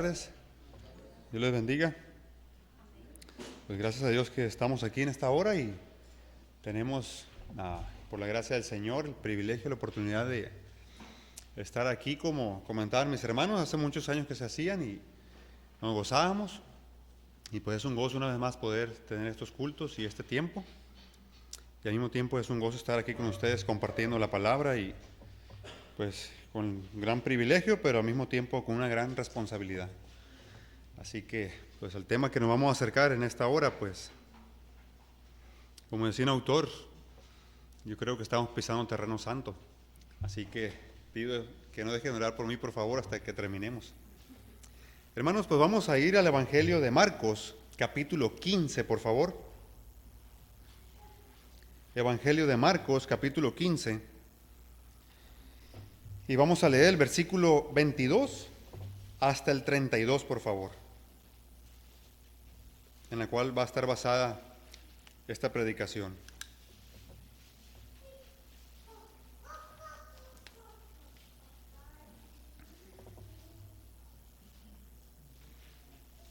Dios les bendiga. Pues gracias a Dios que estamos aquí en esta hora y tenemos, por la gracia del Señor, el privilegio, la oportunidad de estar aquí, como comentaban mis hermanos, hace muchos años que se hacían y nos gozábamos. Y pues es un gozo una vez más poder tener estos cultos y este tiempo. Y al mismo tiempo es un gozo estar aquí con ustedes compartiendo la palabra y pues con gran privilegio, pero al mismo tiempo con una gran responsabilidad. Así que, pues el tema que nos vamos a acercar en esta hora, pues, como decía un autor, yo creo que estamos pisando terreno santo. Así que pido que no dejen de orar por mí, por favor, hasta que terminemos. Hermanos, pues vamos a ir al Evangelio de Marcos, capítulo 15, por favor. Evangelio de Marcos, capítulo 15. Y vamos a leer el versículo 22 hasta el 32, por favor, en la cual va a estar basada esta predicación.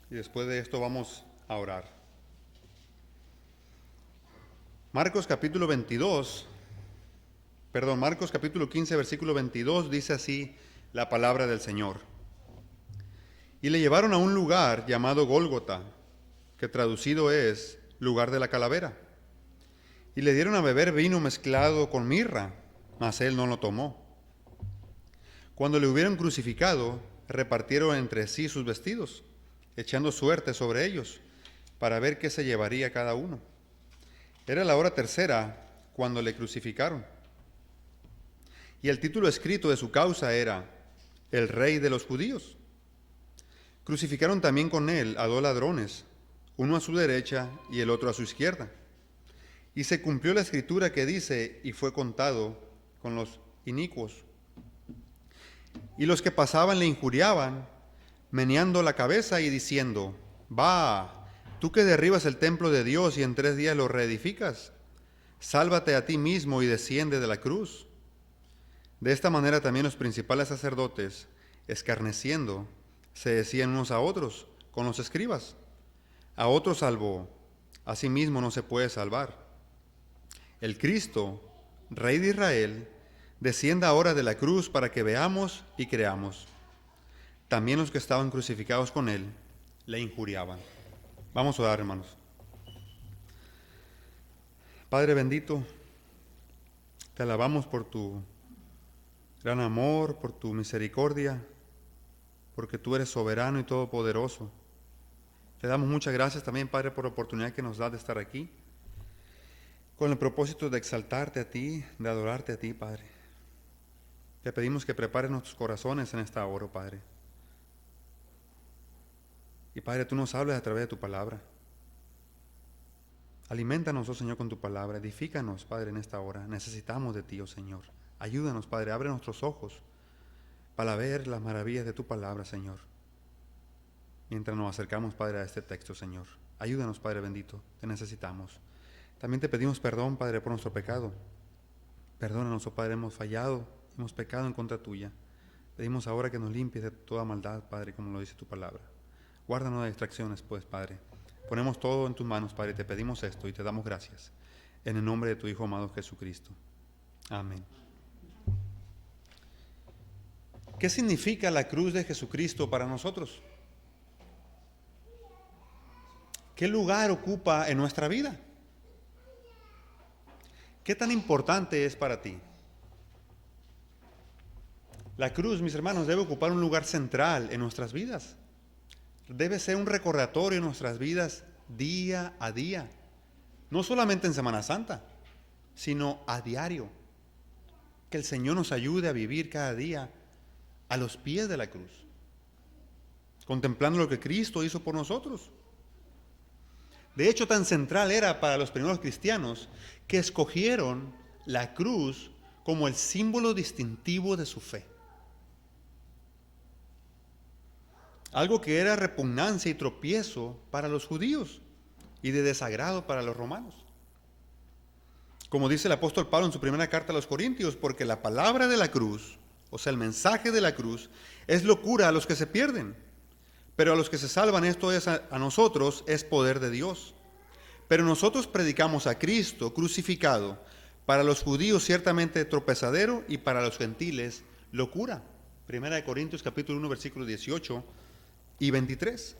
Y después de esto vamos a orar. Marcos capítulo 15, versículo 22, dice así la palabra del Señor. Y le llevaron a un lugar llamado Gólgota, que traducido es lugar de la calavera. Y le dieron a beber vino mezclado con mirra, mas él no lo tomó. Cuando le hubieron crucificado, repartieron entre sí sus vestidos, echando suerte sobre ellos, para ver qué se llevaría cada uno. Era la hora tercera cuando le crucificaron. Y el título escrito de su causa era El Rey de los Judíos. Crucificaron también con él a 2 ladrones, uno a su derecha y el otro a su izquierda. Y se cumplió la escritura que dice, y fue contado con los inicuos. Y los que pasaban le injuriaban, meneando la cabeza y diciendo, va, tú que derribas el templo de Dios y en 3 días lo reedificas, sálvate a ti mismo y desciende de la cruz. De esta manera también los principales sacerdotes, escarneciendo, se decían unos a otros con los escribas, a otro salvó, a sí mismo no se puede salvar. El Cristo, Rey de Israel, descienda ahora de la cruz para que veamos y creamos. También los que estaban crucificados con él le injuriaban. Vamos a orar, hermanos. Padre bendito, te alabamos por tu gran amor, por tu misericordia, porque tú eres soberano y todopoderoso. Te damos muchas gracias también, Padre, por la oportunidad que nos das de estar aquí, con el propósito de exaltarte a ti, de adorarte a ti, Padre. Te pedimos que prepares nuestros corazones en esta hora, Padre. Y Padre, tú nos hablas a través de tu palabra. Aliméntanos, oh Señor, con tu palabra. Edifícanos, Padre, en esta hora. Necesitamos de ti, oh Señor. Ayúdanos, Padre, abre nuestros ojos para ver las maravillas de tu palabra, Señor. Mientras nos acercamos, Padre, a este texto, Señor. Ayúdanos, Padre bendito, te necesitamos. También te pedimos perdón, Padre, por nuestro pecado. Perdónanos, oh Padre, hemos fallado, hemos pecado en contra tuya. Pedimos ahora que nos limpies de toda maldad, Padre, como lo dice tu palabra. Guárdanos de distracciones, pues, Padre. Ponemos todo en tus manos, Padre, te pedimos esto y te damos gracias. En el nombre de tu Hijo amado Jesucristo. Amén. ¿Qué significa la cruz de Jesucristo para nosotros? ¿Qué lugar ocupa en nuestra vida? ¿Qué tan importante es para ti? La cruz, mis hermanos, debe ocupar un lugar central en nuestras vidas. Debe ser un recordatorio en nuestras vidas día a día. No solamente en Semana Santa, sino a diario. Que el Señor nos ayude a vivir cada día a los pies de la cruz, contemplando lo que Cristo hizo por nosotros. De hecho, tan central era para los primeros cristianos que escogieron la cruz como el símbolo distintivo de su fe. Algo que era repugnancia y tropiezo para los judíos y de desagrado para los romanos. Como dice el apóstol Pablo en su primera carta a los Corintios, porque la palabra de la cruz, o sea, el mensaje de la cruz, es locura a los que se pierden, Pero a los que se salvan, esto es a nosotros, es poder de Dios. Pero nosotros predicamos a Cristo crucificado, para los judíos ciertamente tropezadero y para los gentiles locura. Primera de Corintios capítulo 1 versículos 18 y 23.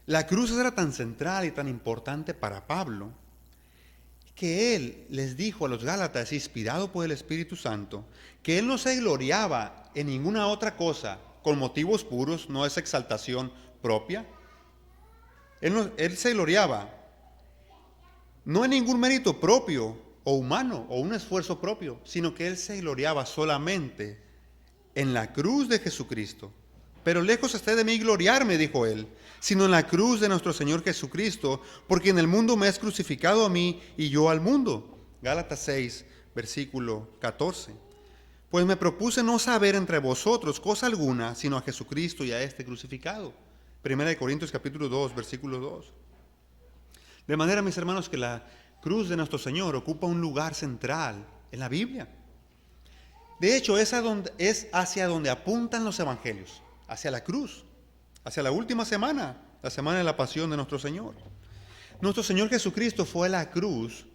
La cruz era tan central y tan importante para Pablo que él les dijo a los Gálatas, inspirado por el Espíritu Santo, que él no se gloriaba en ninguna otra cosa con motivos puros, no es exaltación propia. Él se gloriaba no en ningún mérito propio o humano o un esfuerzo propio, sino que él se gloriaba solamente en la cruz de Jesucristo. Pero lejos esté de mí gloriarme, dijo él, sino en la cruz de nuestro Señor Jesucristo, porque en el mundo me has crucificado a mí y yo al mundo. Gálatas 6, versículo 14. Pues me propuse no saber entre vosotros cosa alguna, sino a Jesucristo y a este crucificado. Primera de Corintios capítulo 2, versículo 2. De manera, mis hermanos, que la cruz de nuestro Señor ocupa un lugar central en la Biblia. De hecho, es hacia donde apuntan los evangelios, hacia la cruz, hacia la última semana, la semana de la pasión de nuestro Señor. Nuestro Señor Jesucristo fue a la cruz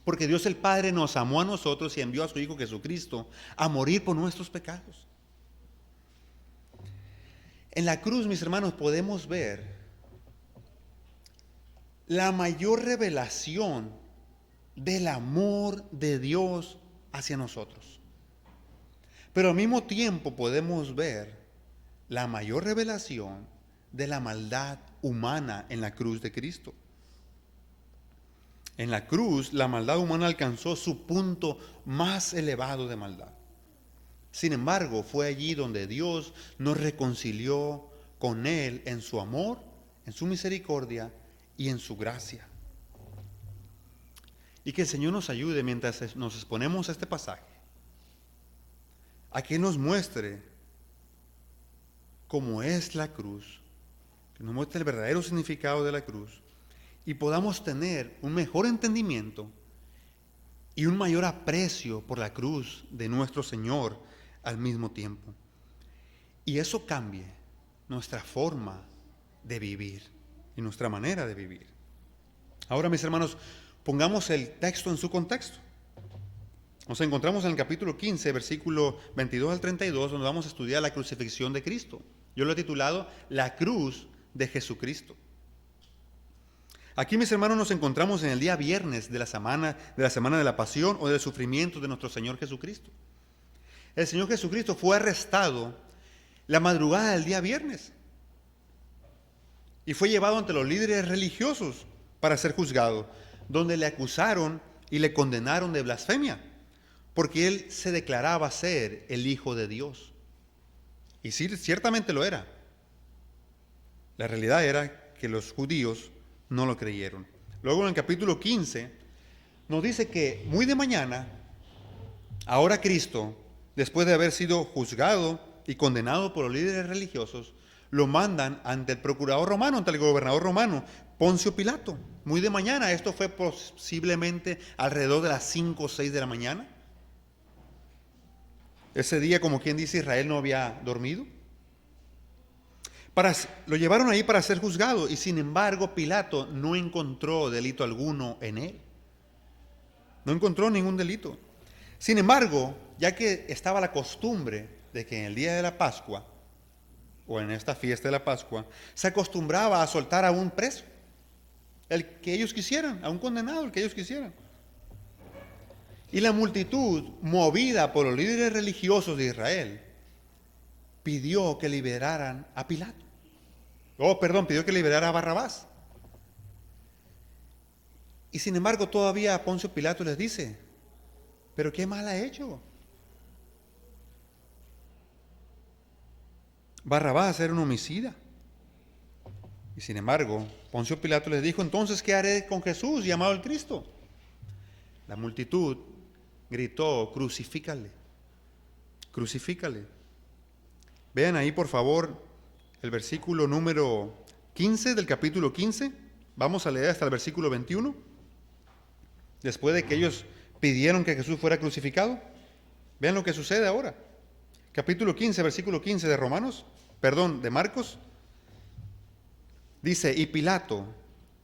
porque Dios el Padre nos amó a nosotros y envió a su Hijo Jesucristo a morir por nuestros pecados. En la cruz, mis hermanos, podemos ver la mayor revelación del amor de Dios hacia nosotros. Pero al mismo tiempo podemos ver la mayor revelación de la maldad humana en la cruz de Cristo. En la cruz, la maldad humana alcanzó su punto más elevado de maldad. Sin embargo, fue allí donde Dios nos reconcilió con Él en su amor, en su misericordia y en su gracia. Y que el Señor nos ayude mientras nos exponemos a este pasaje, a que nos muestre cómo es la cruz, que nos muestre el verdadero significado de la cruz y podamos tener un mejor entendimiento y un mayor aprecio por la cruz de nuestro Señor al mismo tiempo. Y eso cambie nuestra forma de vivir y nuestra manera de vivir. Ahora, mis hermanos, pongamos el texto en su contexto. Nos encontramos en el capítulo 15, versículo 22 al 32, donde vamos a estudiar la crucifixión de Cristo. Yo lo he titulado La cruz de Jesucristo. Aquí, mis hermanos, nos encontramos en el día viernes de la semana de la pasión o del sufrimiento de nuestro Señor Jesucristo. El Señor Jesucristo fue arrestado la madrugada del día viernes y fue llevado ante los líderes religiosos para ser juzgado, donde le acusaron y le condenaron de blasfemia, porque él se declaraba ser el Hijo de Dios. Y sí, ciertamente lo era. La realidad era que los judíos no lo creyeron. Luego en el capítulo 15 nos dice que muy de mañana, ahora Cristo, después de haber sido juzgado y condenado por los líderes religiosos, lo mandan ante el procurador romano, ante el gobernador romano, Poncio Pilato. Muy de mañana, esto fue posiblemente alrededor de las 5 o 6 de la mañana. Ese día, como quien dice, Israel no había dormido. Lo llevaron ahí para ser juzgado y sin embargo Pilato no encontró delito alguno en él. No encontró ningún delito. Sin embargo, ya que estaba la costumbre de que en el día de la Pascua o en esta fiesta de la Pascua se acostumbraba a soltar a un preso, el que ellos quisieran, a un condenado, el que ellos quisieran. Y la multitud, movida por los líderes religiosos de Israel, pidió que liberaran a Pilato. Pidió que liberara a Barrabás. Y sin embargo, todavía Poncio Pilato les dice, ¿pero qué mal ha hecho? Barrabás era un homicida. Y sin embargo, Poncio Pilato les dijo, entonces, ¿qué haré con Jesús, llamado el Cristo? La multitud gritó, crucifícale, crucifícale. Vean ahí, por favor, el versículo número 15 del capítulo 15. Vamos a leer hasta el versículo 21. Después de que ellos pidieron que Jesús fuera crucificado. Vean lo que sucede ahora. Capítulo 15, versículo 15 de Romanos. de Marcos, dice, y Pilato,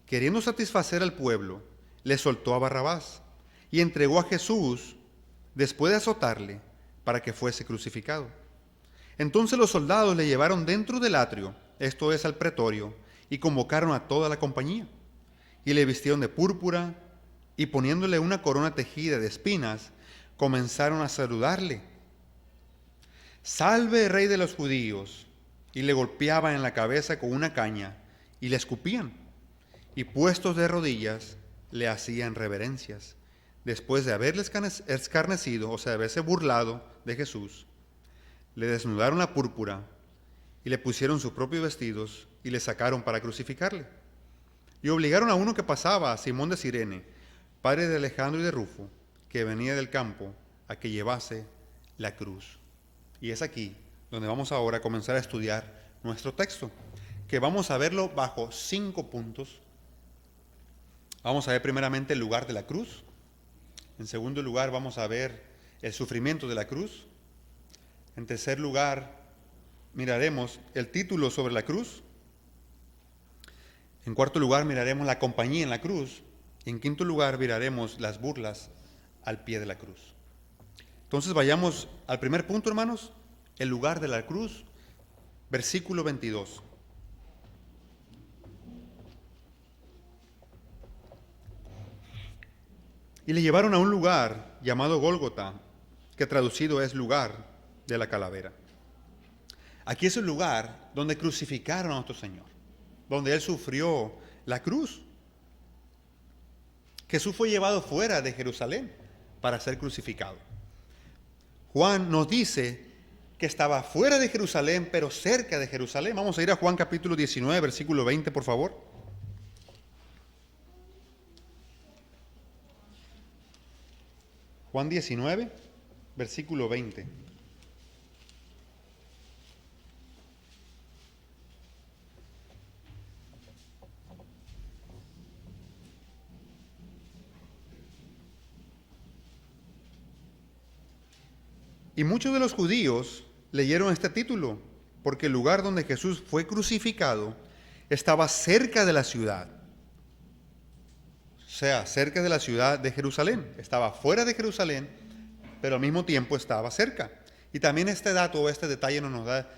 queriendo satisfacer al pueblo, le soltó a Barrabás y entregó a Jesús después de azotarle para que fuese crucificado. Entonces los soldados le llevaron dentro del atrio, esto es al pretorio, y convocaron a toda la compañía. Y le vistieron de púrpura y poniéndole una corona tejida de espinas, comenzaron a saludarle. Salve, rey de los judíos. Y le golpeaban en la cabeza con una caña y le escupían. Y puestos de rodillas le hacían reverencias. Después de haberle escarnecido, o sea, de haberse burlado de Jesús, le desnudaron la púrpura y le pusieron sus propios vestidos y le sacaron para crucificarle. Y obligaron a uno que pasaba, a Simón de Cirene, padre de Alejandro y de Rufo, que venía del campo, a que llevase la cruz. Y es aquí donde vamos ahora a comenzar a estudiar nuestro texto, que vamos a verlo bajo 5 puntos. Vamos a ver primeramente el lugar de la cruz. En segundo lugar vamos a ver el sufrimiento de la cruz. En tercer lugar miraremos el título sobre la cruz. En cuarto lugar miraremos la compañía en la cruz. Y en quinto lugar miraremos las burlas al pie de la cruz. Entonces vayamos al primer punto, hermanos, el lugar de la cruz, versículo 22. Y le llevaron a un lugar llamado Gólgota, que traducido es lugar de la calavera. Aquí es el lugar donde crucificaron a nuestro Señor, donde Él sufrió la cruz. Jesús fue llevado fuera de Jerusalén para ser crucificado. Juan nos dice que estaba fuera de Jerusalén, pero cerca de Jerusalén. Vamos a ir a Juan capítulo 19, versículo 20, por favor. Juan 19, versículo 20. Y muchos de los judíos leyeron este título, porque el lugar donde Jesús fue crucificado estaba cerca de la ciudad. O sea, cerca de la ciudad de Jerusalén. Estaba fuera de Jerusalén, pero al mismo tiempo estaba cerca. Y también este dato o este detalle nos da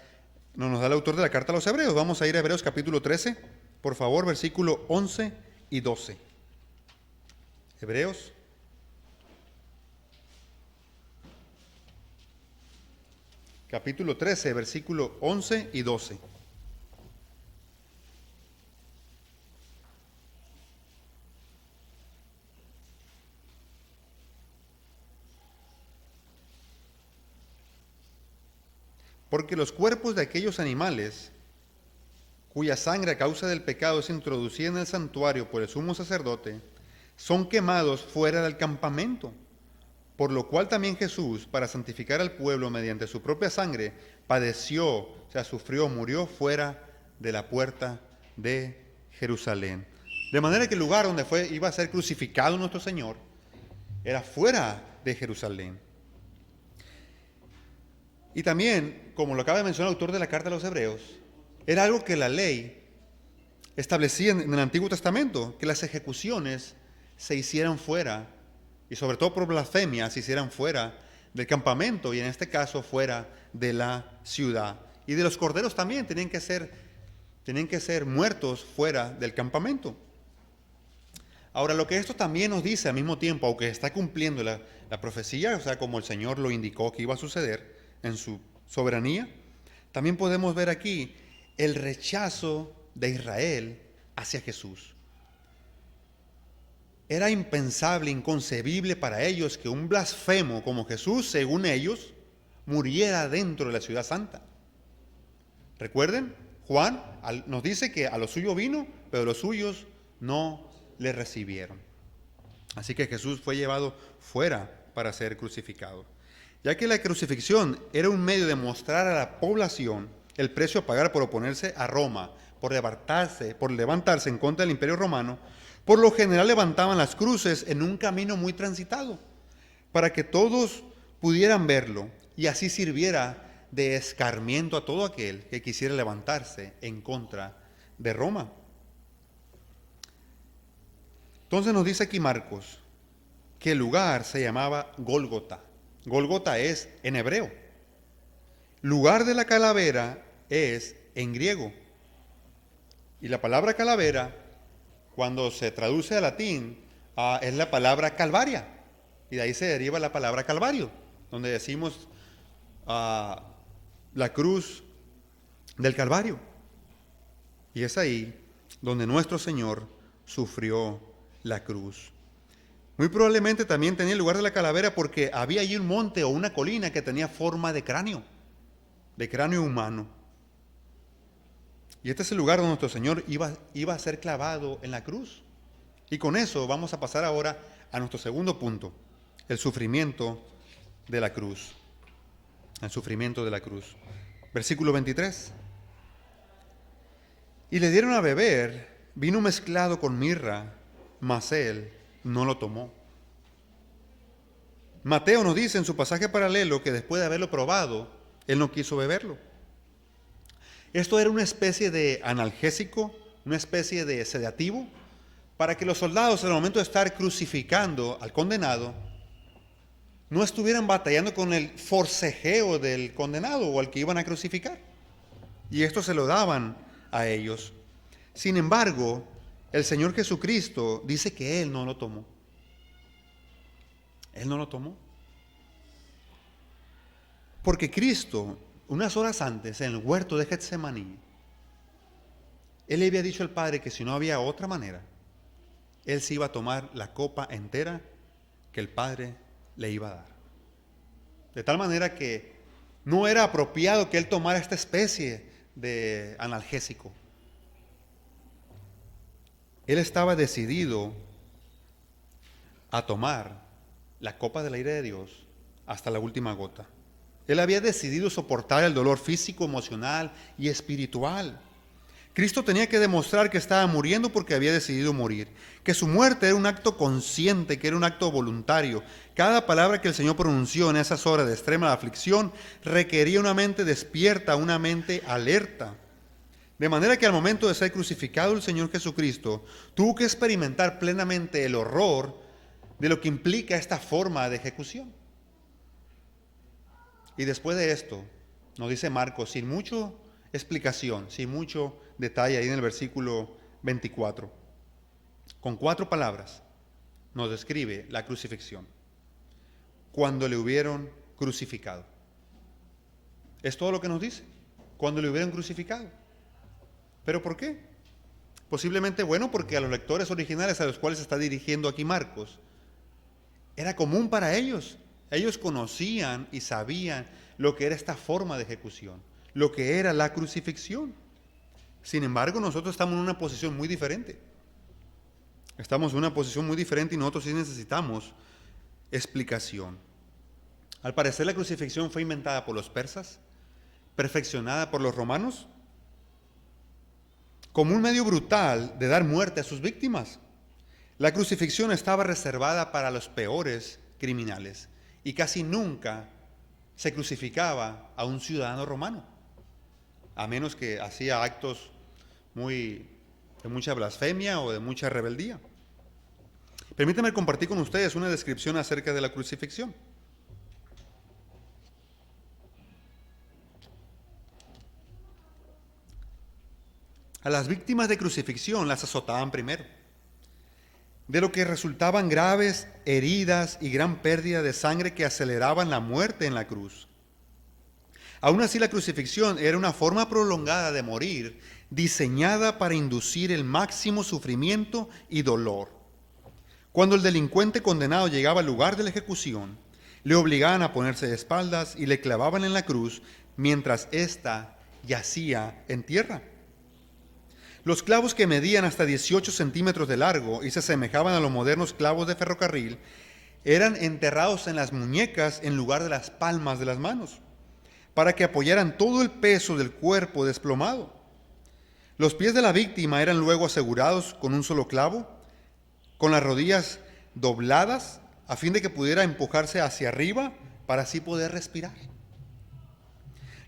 el autor de la carta a los Hebreos. Vamos a ir a Hebreos capítulo 13, por favor, versículo 11 y 12. Hebreos capítulo 13, versículo 11 y 12. Porque los cuerpos de aquellos animales, cuya sangre a causa del pecado es introducida en el santuario por el sumo sacerdote, son quemados fuera del campamento. Por lo cual también Jesús, para santificar al pueblo mediante su propia sangre, padeció, o sea, sufrió, murió fuera de la puerta de Jerusalén. De manera que el lugar donde iba a ser crucificado nuestro Señor era fuera de Jerusalén. Y también, como lo acaba de mencionar el autor de la carta a los Hebreos, era algo que la ley establecía en el Antiguo Testamento, que las ejecuciones se hicieran fuera, y sobre todo por blasfemia, se hicieran fuera del campamento, y en este caso fuera de la ciudad. Y de los corderos también tenían que ser muertos fuera del campamento. Ahora, lo que esto también nos dice al mismo tiempo, aunque está cumpliendo la profecía, o sea, como el Señor lo indicó que iba a suceder en su soberanía, también podemos ver aquí el rechazo de Israel hacia Jesús. Era impensable, inconcebible para ellos que un blasfemo como Jesús, según ellos, muriera dentro de la ciudad santa. Recuerden, Juan nos dice que a lo suyo vino, pero los suyos no le recibieron. Así que Jesús fue llevado fuera para ser crucificado. Ya que la crucifixión era un medio de mostrar a la población el precio a pagar por oponerse a Roma, por levantarse en contra del Imperio Romano, por lo general levantaban las cruces en un camino muy transitado, para que todos pudieran verlo y así sirviera de escarmiento a todo aquel que quisiera levantarse en contra de Roma. Entonces nos dice aquí Marcos que el lugar se llamaba Gólgota. Gólgota es en hebreo. Lugar de la calavera es en griego. Y la palabra calavera, cuando se traduce al latín, es la palabra calvaria. Y de ahí se deriva la palabra calvario, donde decimos la cruz del Calvario. Y es ahí donde nuestro Señor sufrió la cruz. Muy probablemente también tenía el lugar de la calavera porque había allí un monte o una colina que tenía forma de cráneo humano. Y este es el lugar donde nuestro Señor iba a ser clavado en la cruz. Y con eso vamos a pasar ahora a nuestro segundo punto, el sufrimiento de la cruz. El sufrimiento de la cruz. Versículo 23. Y le dieron a beber vino mezclado con mirra, mas él no lo tomó. Mateo nos dice en su pasaje paralelo que después de haberlo probado, él no quiso beberlo. Esto era una especie de analgésico, una especie de sedativo, para que los soldados, al momento de estar crucificando al condenado, no estuvieran batallando con el forcejeo del condenado o al que iban a crucificar. Y esto se lo daban a ellos. Sin embargo, el Señor Jesucristo dice que Él no lo tomó. Él no lo tomó. Porque Cristo, unas horas antes, en el huerto de Getsemaní, Él le había dicho al Padre que si no había otra manera, Él se iba a tomar la copa entera que el Padre le iba a dar. De tal manera que no era apropiado que Él tomara esta especie de analgésico. Él estaba decidido a tomar la copa de la ira de Dios hasta la última gota. Él había decidido soportar el dolor físico, emocional y espiritual. Cristo tenía que demostrar que estaba muriendo porque había decidido morir, que su muerte era un acto consciente, que era un acto voluntario. Cada palabra que el Señor pronunció en esas horas de extrema aflicción requería una mente despierta, una mente alerta. De manera que al momento de ser crucificado el Señor Jesucristo tuvo que experimentar plenamente el horror de lo que implica esta forma de ejecución. Y después de esto, nos dice Marcos, sin mucha explicación, sin mucho detalle ahí en el versículo 24, con 4 palabras nos describe la crucifixión. Cuando le hubieron crucificado. Es todo lo que nos dice. Cuando le hubieron crucificado. ¿Pero por qué? Posiblemente, bueno, porque a los lectores originales a los cuales se está dirigiendo aquí Marcos, era común para ellos. Ellos conocían y sabían lo que era esta forma de ejecución, lo que era la crucifixión. Sin embargo, nosotros estamos en una posición muy diferente. Estamos en una posición muy diferente y nosotros sí necesitamos explicación. Al parecer la crucifixión fue inventada por los persas, perfeccionada por los romanos, como un medio brutal de dar muerte a sus víctimas. La crucifixión estaba reservada para los peores criminales y casi nunca se crucificaba a un ciudadano romano, a menos que hacía actos de mucha blasfemia o de mucha rebeldía. Permítanme compartir con ustedes una descripción acerca de la crucifixión. A las víctimas de crucifixión las azotaban primero, de lo que resultaban graves heridas y gran pérdida de sangre que aceleraban la muerte en la cruz. Aún así, la crucifixión era una forma prolongada de morir, diseñada para inducir el máximo sufrimiento y dolor. Cuando el delincuente condenado llegaba al lugar de la ejecución, le obligaban a ponerse de espaldas y le clavaban en la cruz mientras ésta yacía en tierra. Los clavos, que medían hasta 18 centímetros de largo y se asemejaban a los modernos clavos de ferrocarril, eran enterrados en las muñecas en lugar de las palmas de las manos, para que apoyaran todo el peso del cuerpo desplomado. Los pies de la víctima eran luego asegurados con un solo clavo, con las rodillas dobladas, a fin de que pudiera empujarse hacia arriba para así poder respirar.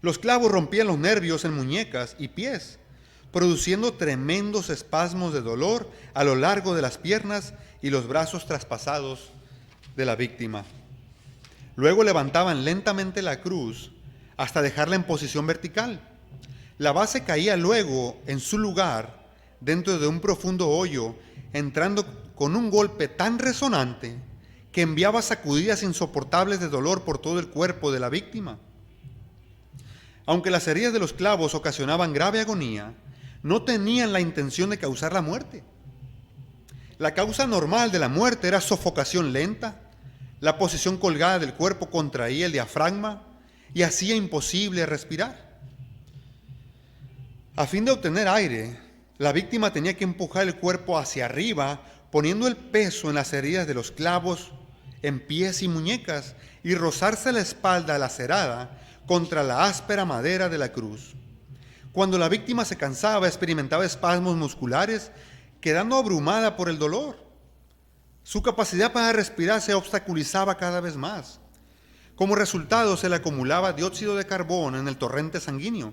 Los clavos rompían los nervios en muñecas y pies, produciendo tremendos espasmos de dolor a lo largo de las piernas y los brazos traspasados de la víctima. Luego levantaban lentamente la cruz hasta dejarla en posición vertical. La base caía luego en su lugar dentro de un profundo hoyo, entrando con un golpe tan resonante que enviaba sacudidas insoportables de dolor por todo el cuerpo de la víctima. Aunque las heridas de los clavos ocasionaban grave agonía, no tenían la intención de causar la muerte. La causa normal de la muerte era sofocación lenta. La posición colgada del cuerpo contraía el diafragma y hacía imposible respirar. A fin de obtener aire, la víctima tenía que empujar el cuerpo hacia arriba, poniendo el peso en las heridas de los clavos, en pies y muñecas, y rozarse la espalda lacerada contra la áspera madera de la cruz. Cuando la víctima se cansaba, experimentaba espasmos musculares, quedando abrumada por el dolor. Su capacidad para respirar se obstaculizaba cada vez más. Como resultado, se le acumulaba dióxido de carbono en el torrente sanguíneo,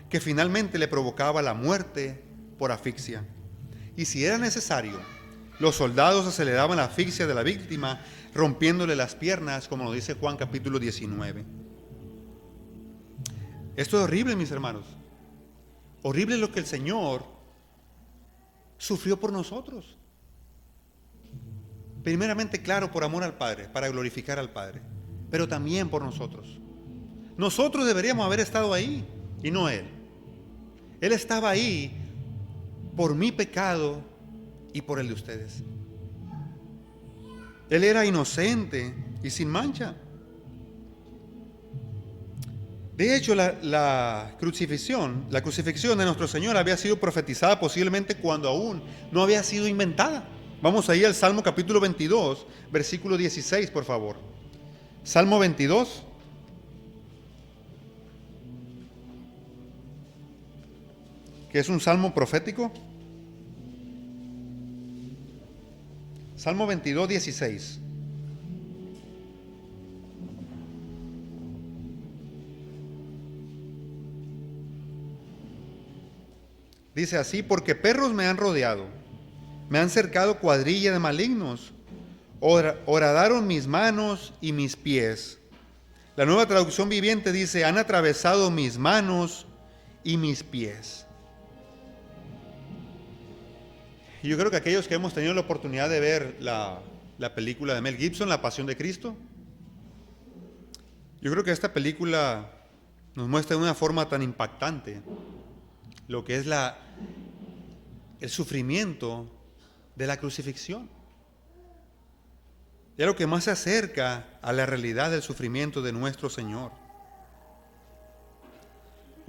que finalmente le provocaba la muerte por asfixia. Y si era necesario, los soldados aceleraban la asfixia de la víctima, rompiéndole las piernas, como lo dice Juan capítulo 19. Esto es horrible, mis hermanos. Horrible lo que el Señor sufrió por nosotros. Primeramente, claro, por amor al Padre, para glorificar al Padre, pero también por nosotros. Nosotros deberíamos haber estado ahí y no Él. Él estaba ahí por mi pecado y por el de ustedes. Él era inocente y sin mancha. De hecho, la crucifixión de nuestro Señor había sido profetizada posiblemente cuando aún no había sido inventada. Vamos ahí al Salmo capítulo 22, versículo 16, por favor. Salmo 22. Que es un salmo profético. Salmo 22, 16. Dice así: porque perros me han rodeado, me han cercado cuadrilla de malignos, horadaron mis manos y mis pies. La Nueva Traducción Viviente dice: han atravesado mis manos y mis pies. Y yo creo que aquellos que hemos tenido la oportunidad de ver la película de Mel Gibson, La Pasión de Cristo, yo creo que esta película nos muestra de una forma tan impactante lo que es el sufrimiento de la crucifixión. Es lo que más se acerca a la realidad del sufrimiento de nuestro Señor.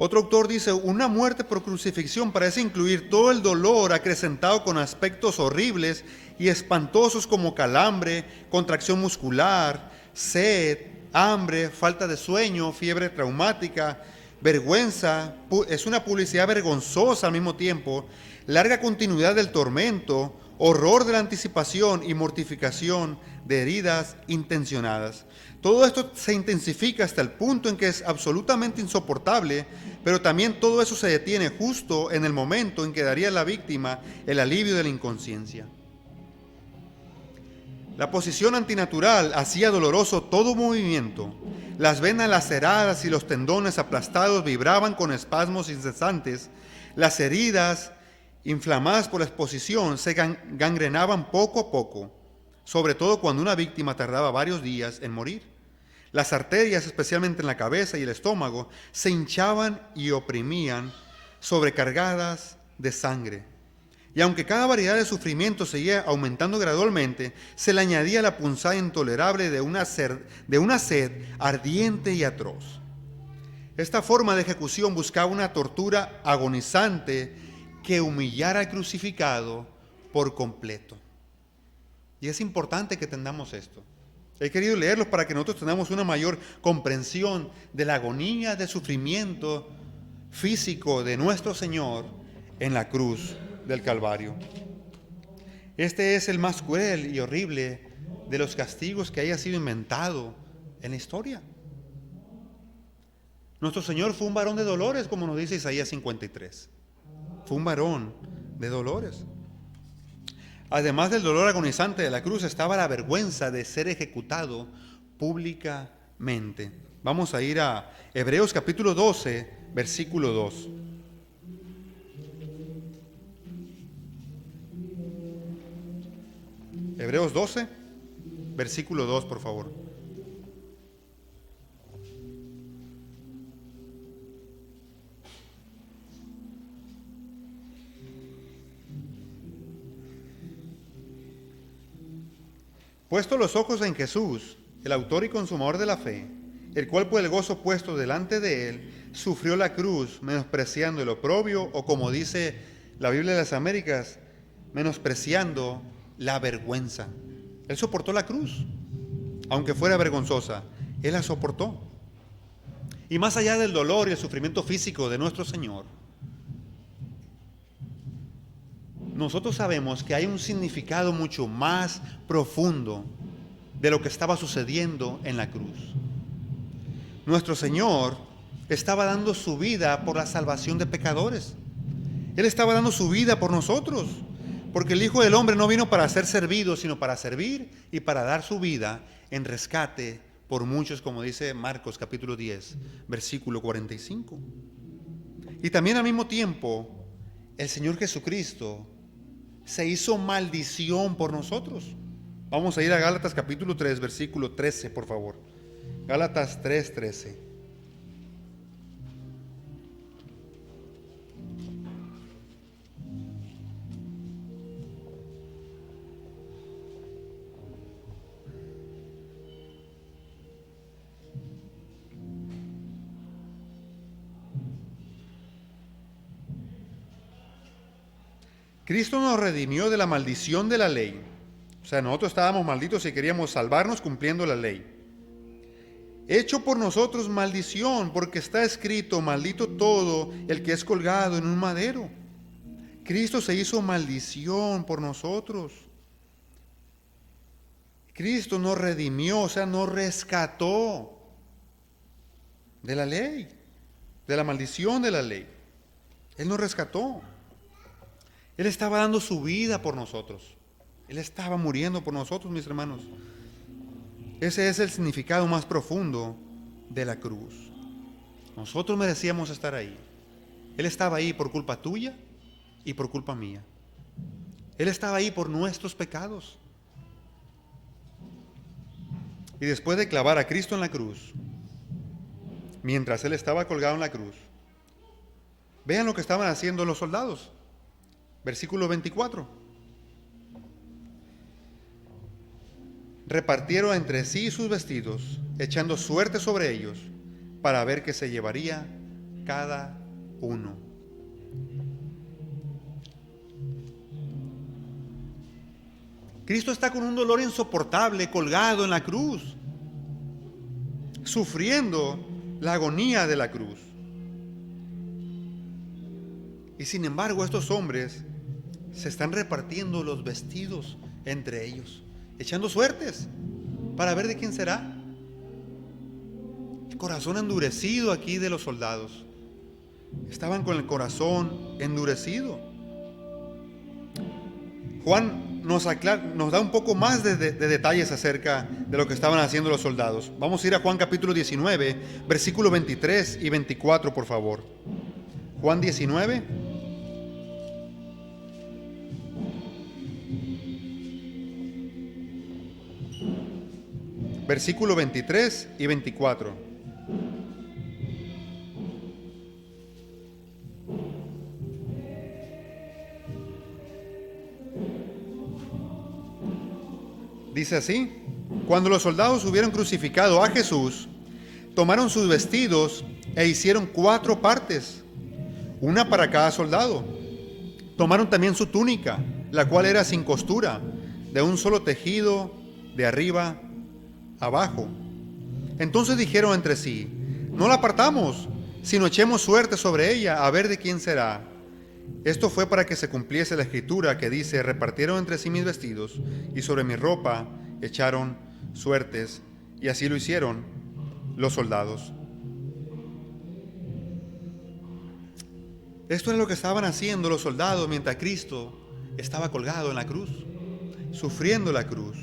Otro autor dice: una muerte por crucifixión parece incluir todo el dolor acrecentado con aspectos horribles y espantosos como calambre, contracción muscular, sed, hambre, falta de sueño, fiebre traumática, vergüenza. Es una publicidad vergonzosa al mismo tiempo, larga continuidad del tormento, horror de la anticipación y mortificación de heridas intencionadas. Todo esto se intensifica hasta el punto en que es absolutamente insoportable, pero también todo eso se detiene justo en el momento en que daría a la víctima el alivio de la inconsciencia. La posición antinatural hacía doloroso todo movimiento. Las venas laceradas y los tendones aplastados vibraban con espasmos incesantes. Las heridas, inflamadas por la exposición, se gangrenaban poco a poco, sobre todo cuando una víctima tardaba varios días en morir. Las arterias, especialmente en la cabeza y el estómago, se hinchaban y oprimían, sobrecargadas de sangre. Y aunque cada variedad de sufrimiento seguía aumentando gradualmente, se le añadía la punzada intolerable de una sed ardiente y atroz. Esta forma de ejecución buscaba una tortura agonizante que humillara al crucificado por completo. Y es importante que entendamos esto. He querido leerlos para que nosotros tengamos una mayor comprensión de la agonía de sufrimiento físico de nuestro Señor en la cruz del Calvario. Este es el más cruel y horrible de los castigos que haya sido inventado en la historia. Nuestro Señor fue un varón de dolores, como nos dice Isaías 53. Fue un varón de dolores. Además del dolor agonizante de la cruz, estaba la vergüenza de ser ejecutado públicamente. Vamos a ir a Hebreos capítulo 12, versículo 2. Hebreos 12, versículo 2, por favor. Puesto los ojos en Jesús, el autor y consumador de la fe, el cual por el gozo puesto delante de él, sufrió la cruz, menospreciando el oprobio, o como dice la Biblia de las Américas, menospreciando la vergüenza. Él soportó la cruz, aunque fuera vergonzosa, él la soportó. Y más allá del dolor y el sufrimiento físico de nuestro Señor, nosotros sabemos que hay un significado mucho más profundo de lo que estaba sucediendo en la cruz. Nuestro Señor estaba dando su vida por la salvación de pecadores. Él estaba dando su vida por nosotros, porque el Hijo del Hombre no vino para ser servido, sino para servir y para dar su vida en rescate por muchos, como dice Marcos capítulo 10, versículo 45. Y también al mismo tiempo, el Señor Jesucristo se hizo maldición por nosotros. Vamos a ir a Gálatas capítulo 3, versículo 13, por favor. Gálatas 3, 13. Cristo nos redimió de la maldición de la ley. O sea, nosotros estábamos malditos y queríamos salvarnos cumpliendo la ley. Hecho por nosotros maldición, porque está escrito, maldito todo el que es colgado en un madero. Cristo se hizo maldición por nosotros. Cristo nos redimió, o sea, nos rescató de la ley, de la maldición de la ley. Él nos rescató. Él estaba dando su vida por nosotros. Él estaba muriendo por nosotros, mis hermanos. Ese es el significado más profundo de la cruz. Nosotros merecíamos estar ahí. Él estaba ahí por culpa tuya y por culpa mía. Él estaba ahí por nuestros pecados. Y después de clavar a Cristo en la cruz, mientras Él estaba colgado en la cruz, vean lo que estaban haciendo los soldados. Versículo 24. Repartieron entre sí sus vestidos, echando suerte sobre ellos, para ver qué se llevaría cada uno. Cristo está con un dolor insoportable, colgado en la cruz, sufriendo la agonía de la cruz. Y sin embargo, estos hombres se están repartiendo los vestidos entre ellos, echando suertes para ver de quién será. El corazón endurecido aquí de los soldados. Estaban con el corazón endurecido. Juan nos da un poco más de detalles acerca de lo que estaban haciendo los soldados. Vamos a ir a Juan capítulo 19, versículos 23 y 24, por favor. Juan 19. Versículo 23 y 24. Dice así: cuando los soldados hubieron crucificado a Jesús, tomaron sus vestidos e hicieron 4 partes, una para cada soldado. Tomaron también su túnica, la cual era sin costura, de un solo tejido, de arriba abajo. Entonces dijeron entre sí: no la partamos, sino echemos suerte sobre ella, a ver de quién será. Esto fue para que se cumpliese la escritura que dice: repartieron entre sí mis vestidos, y sobre mi ropa echaron suertes. Y así lo hicieron los soldados. Esto es lo que estaban haciendo los soldados mientras Cristo estaba colgado en la cruz, sufriendo la cruz.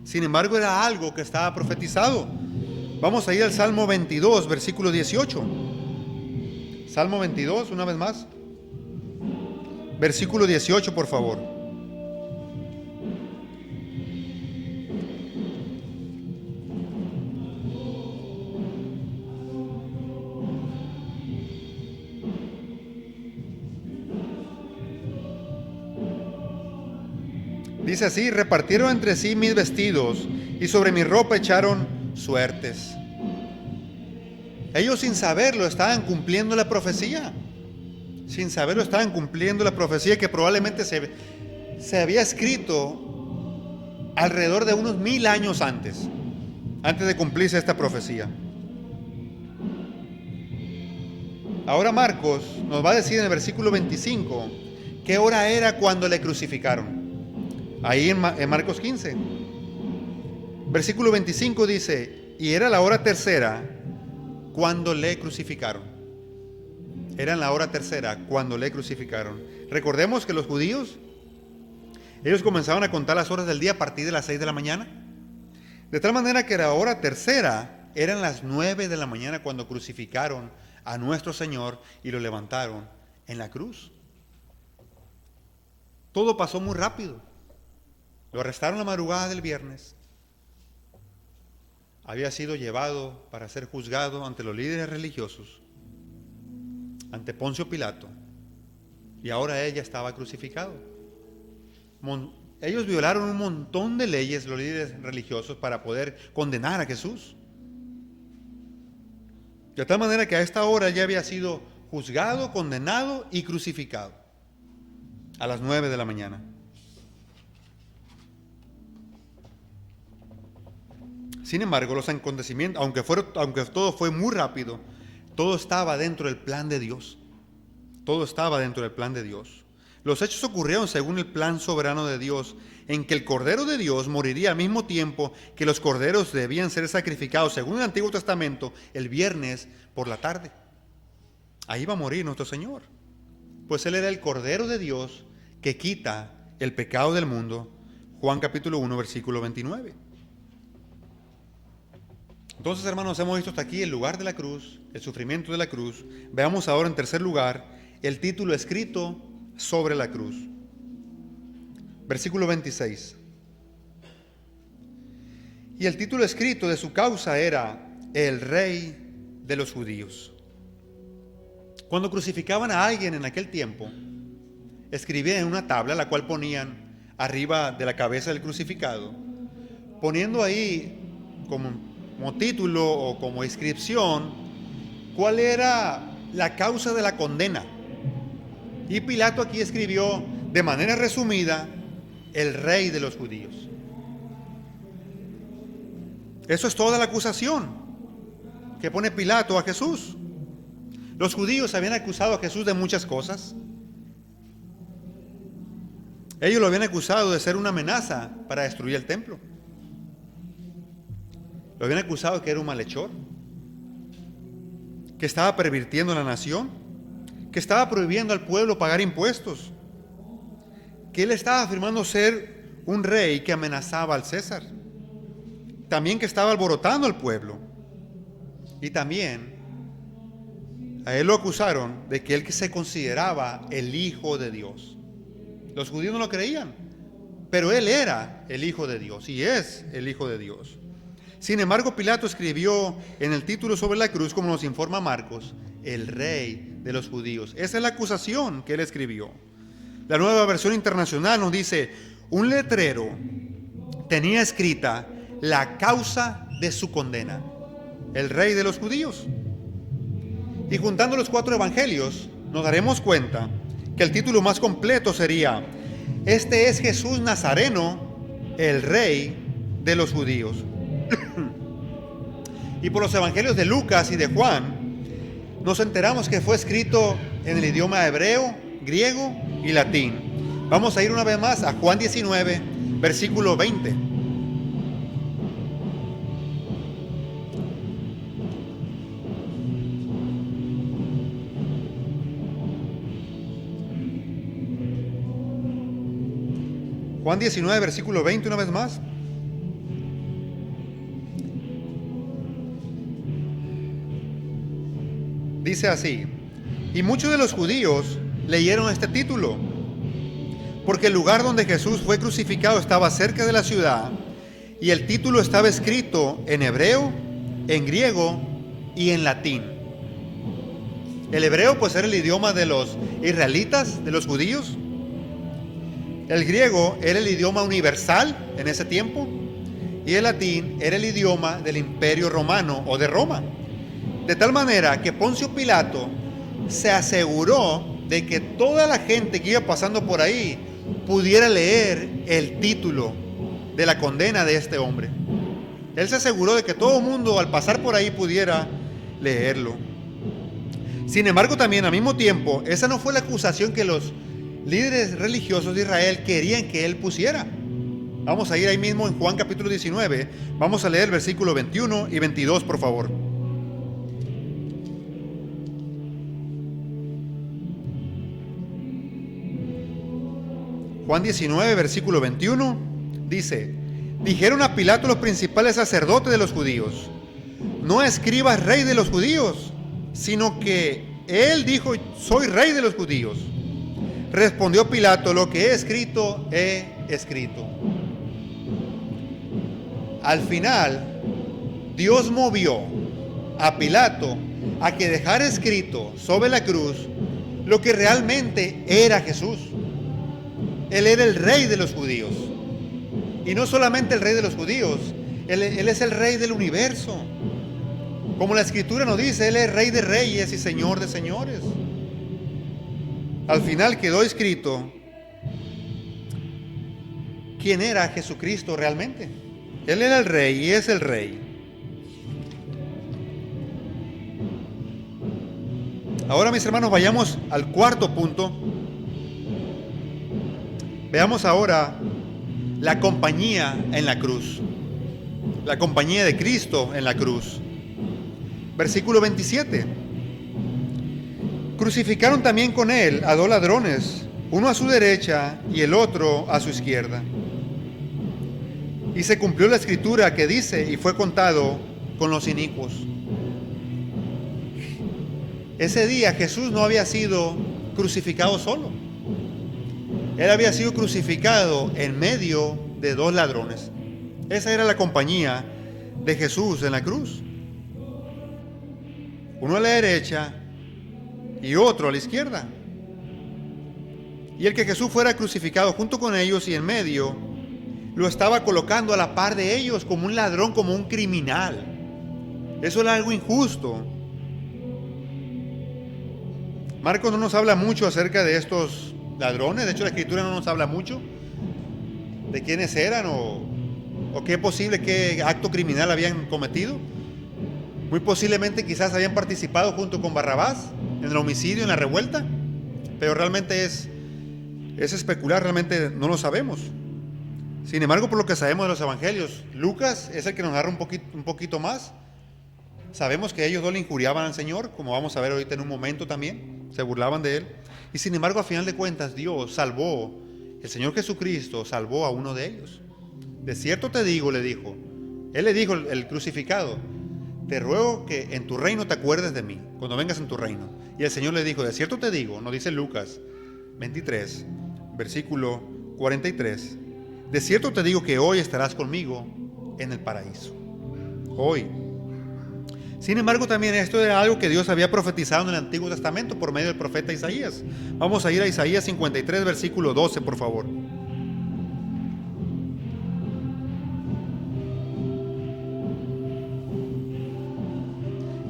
Sin embargo, era algo que estaba profetizado. Vamos a ir al Salmo 22, versículo 18. Salmo 22, una vez más. Versículo 18, por favor. Dice así: repartieron entre sí mis vestidos y sobre mi ropa echaron suertes. Ellos sin saberlo estaban cumpliendo la profecía. Sin saberlo estaban cumpliendo la profecía que probablemente se había escrito alrededor de unos 1000 años antes de cumplirse esta profecía. Ahora Marcos nos va a decir en el versículo 25 qué hora era cuando le crucificaron. Ahí en Marcos 15. Versículo 25 dice: y era la hora tercera cuando le crucificaron. Era en la hora tercera cuando le crucificaron. Recordemos que los judíos, ellos comenzaban a contar las horas del día a partir de las 6 de la mañana. De tal manera que la hora tercera eran las 9 de la mañana cuando crucificaron a nuestro Señor y lo levantaron en la cruz. Todo pasó muy rápido. Lo arrestaron la madrugada del viernes. Había sido llevado para ser juzgado ante los líderes religiosos, ante Poncio Pilato, y ahora ella estaba crucificado. Ellos violaron un montón de leyes, los líderes religiosos, para poder condenar a Jesús. De tal manera que a esta hora ya había sido juzgado, condenado y crucificado a las 9 de la mañana. Sin embargo, los acontecimientos, aunque todo fue muy rápido, todo estaba dentro del plan de Dios. Todo estaba dentro del plan de Dios. Los hechos ocurrieron según el plan soberano de Dios, en que el Cordero de Dios moriría al mismo tiempo que los corderos debían ser sacrificados, según el Antiguo Testamento, el viernes por la tarde. Ahí va a morir nuestro Señor, pues Él era el Cordero de Dios que quita el pecado del mundo. Juan capítulo 1, versículo 29. Entonces, hermanos, hemos visto hasta aquí el lugar de la cruz, el sufrimiento de la cruz. Veamos ahora en tercer lugar el título escrito sobre la cruz. Versículo 26. Y el título escrito de su causa era: el Rey de los Judíos. Cuando crucificaban a alguien en aquel tiempo, escribían en una tabla, la cual ponían arriba de la cabeza del crucificado, poniendo ahí como título o como inscripción cuál era la causa de la condena. Y Pilato aquí escribió de manera resumida: el Rey de los Judíos. Eso es toda la acusación que pone Pilato a Jesús. Los judíos habían acusado a Jesús de muchas cosas. Ellos lo habían acusado de ser una amenaza para destruir el templo. Lo habían acusado de que era un malhechor, que estaba pervirtiendo la nación, que estaba prohibiendo al pueblo pagar impuestos, que él estaba afirmando ser un rey que amenazaba al César, también que estaba alborotando al pueblo, y también a él lo acusaron de que él se consideraba el Hijo de Dios. Los judíos no lo creían, pero él era el Hijo de Dios y es el Hijo de Dios. Sin embargo, Pilato escribió en el título sobre la cruz, como nos informa Marcos, el Rey de los Judíos. Esa es la acusación que él escribió. La Nueva Versión Internacional nos dice: un letrero tenía escrita la causa de su condena: el Rey de los Judíos. Y juntando los 4 evangelios, nos daremos cuenta que el título más completo sería: este es Jesús Nazareno, el Rey de los Judíos. Y por los evangelios de Lucas y de Juan, nos enteramos que fue escrito en el idioma hebreo, griego y latín. Vamos a ir una vez más a Juan 19, versículo 20. Juan 19, versículo 20, una vez más. Dice así: y muchos de los judíos leyeron este título, porque el lugar donde Jesús fue crucificado estaba cerca de la ciudad, y el título estaba escrito en hebreo, en griego y en latín. El hebreo pues era el idioma de los israelitas, de los judíos. El griego era el idioma universal en ese tiempo, y el latín era el idioma del Imperio Romano o de Roma. De tal manera que Poncio Pilato se aseguró de que toda la gente que iba pasando por ahí pudiera leer el título de la condena de este hombre. Él se aseguró de que todo el mundo al pasar por ahí pudiera leerlo. Sin embargo, también al mismo tiempo, esa no fue la acusación que los líderes religiosos de Israel querían que él pusiera. Vamos a ir ahí mismo en Juan capítulo 19, vamos a leer el versículo 21 y 22, por favor. Juan 19, versículo 21, dice: dijeron a Pilato los principales sacerdotes de los judíos: no escribas rey de los judíos, sino que él dijo: soy rey de los judíos. Respondió Pilato: lo que he escrito, he escrito. Al final, Dios movió a Pilato a que dejara escrito sobre la cruz lo que realmente era Jesús. Él era el rey de los judíos. Y no solamente el rey de los judíos, Él es el rey del universo. Como la Escritura nos dice, Él es rey de reyes y señor de señores. Al final quedó escrito quién era Jesucristo realmente. Él era el rey y es el rey. Ahora, mis hermanos, vayamos al cuarto punto. Veamos ahora la compañía en la cruz. La compañía de Cristo en la cruz. Versículo 27. Crucificaron también con él a dos ladrones, uno a su derecha y el otro a su izquierda. Y se cumplió la escritura que dice: y fue contado con los inicuos. Ese día Jesús no había sido crucificado solo. Él había sido crucificado en medio de dos ladrones. Esa era la compañía de Jesús en la cruz. Uno a la derecha y otro a la izquierda. Y el que Jesús fuera crucificado junto con ellos y en medio, lo estaba colocando a la par de ellos como un ladrón, como un criminal. Eso era algo injusto. Marcos no nos habla mucho acerca de estos ladrones. De hecho, la Escritura no nos habla mucho de quiénes eran o qué posible, qué acto criminal habían cometido. Muy posiblemente quizás habían participado junto con Barrabás en el homicidio, en la revuelta, pero realmente es especular, realmente no lo sabemos. Sin embargo, por lo que sabemos de los evangelios, Lucas es el que nos narra un poquito más. Sabemos que ellos dos le injuriaban al Señor, como vamos a ver ahorita en un momento también, se burlaban de él. Y sin embargo, a final de cuentas, Dios salvó, el Señor Jesucristo salvó a uno de ellos. De cierto te digo, le dijo, Él le dijo, el crucificado: te ruego que en tu reino te acuerdes de mí, cuando vengas en tu reino. Y el Señor le dijo: de cierto te digo, nos dice Lucas 23, versículo 43, de cierto te digo que hoy estarás conmigo en el paraíso. Hoy. Sin embargo, también esto era algo que Dios había profetizado en el Antiguo Testamento por medio del profeta Isaías. Vamos a ir a Isaías 53, versículo 12, por favor.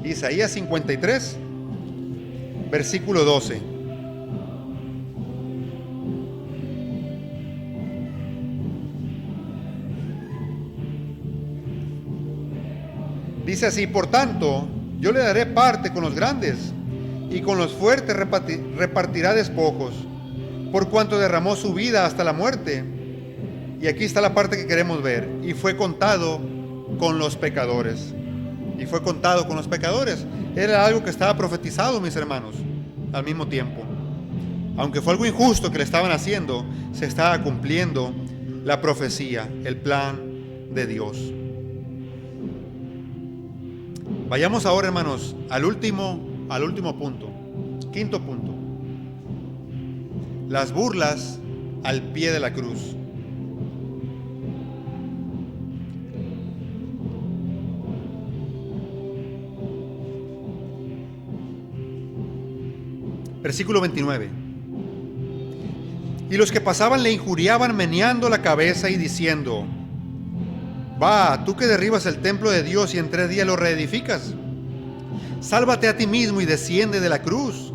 Isaías 53, versículo 12. Dice así: por tanto, yo le daré parte con los grandes, y con los fuertes repartirá despojos, por cuanto derramó su vida hasta la muerte. Y aquí está la parte que queremos ver: y fue contado con los pecadores. Y fue contado con los pecadores. Era algo que estaba profetizado, mis hermanos, al mismo tiempo. Aunque fue algo injusto que le estaban haciendo, se estaba cumpliendo la profecía, el plan de Dios. Vayamos ahora, hermanos, al último punto, quinto punto. Las burlas al pie de la cruz. Versículo 29. Y los que pasaban le injuriaban meneando la cabeza y diciendo: Va, tú que derribas el templo de Dios y en 3 días lo reedificas, sálvate a ti mismo y desciende de la cruz.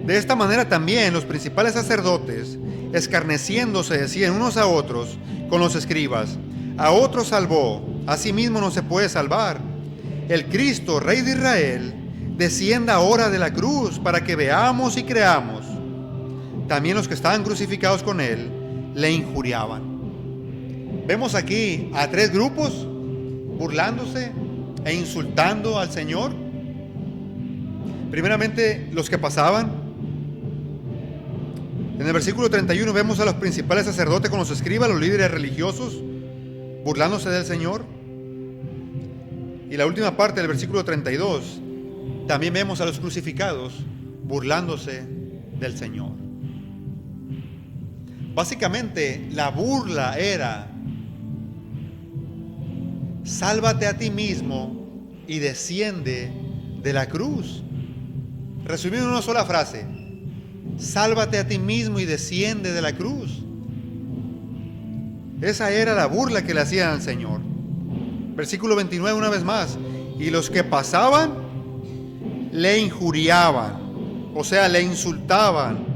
De esta manera también los principales sacerdotes, escarneciéndose, decían unos a otros con los escribas: a otro salvó, a sí mismo no se puede salvar. El Cristo, Rey de Israel, descienda ahora de la cruz para que veamos y creamos. También los que estaban crucificados con él le injuriaban. Vemos aquí a 3 grupos burlándose e insultando al Señor. Primeramente, los que pasaban. En el versículo 31 vemos a los principales sacerdotes con los escribas, los líderes religiosos, burlándose del Señor. Y la última parte del versículo 32, también vemos a los crucificados burlándose del Señor. Básicamente, la burla era: sálvate a ti mismo y desciende de la cruz. Resumiendo en una sola frase: sálvate a ti mismo y desciende de la cruz. Esa era la burla que le hacían al Señor. Versículo 29 una vez más: y los que pasaban le injuriaban, o sea, le insultaban,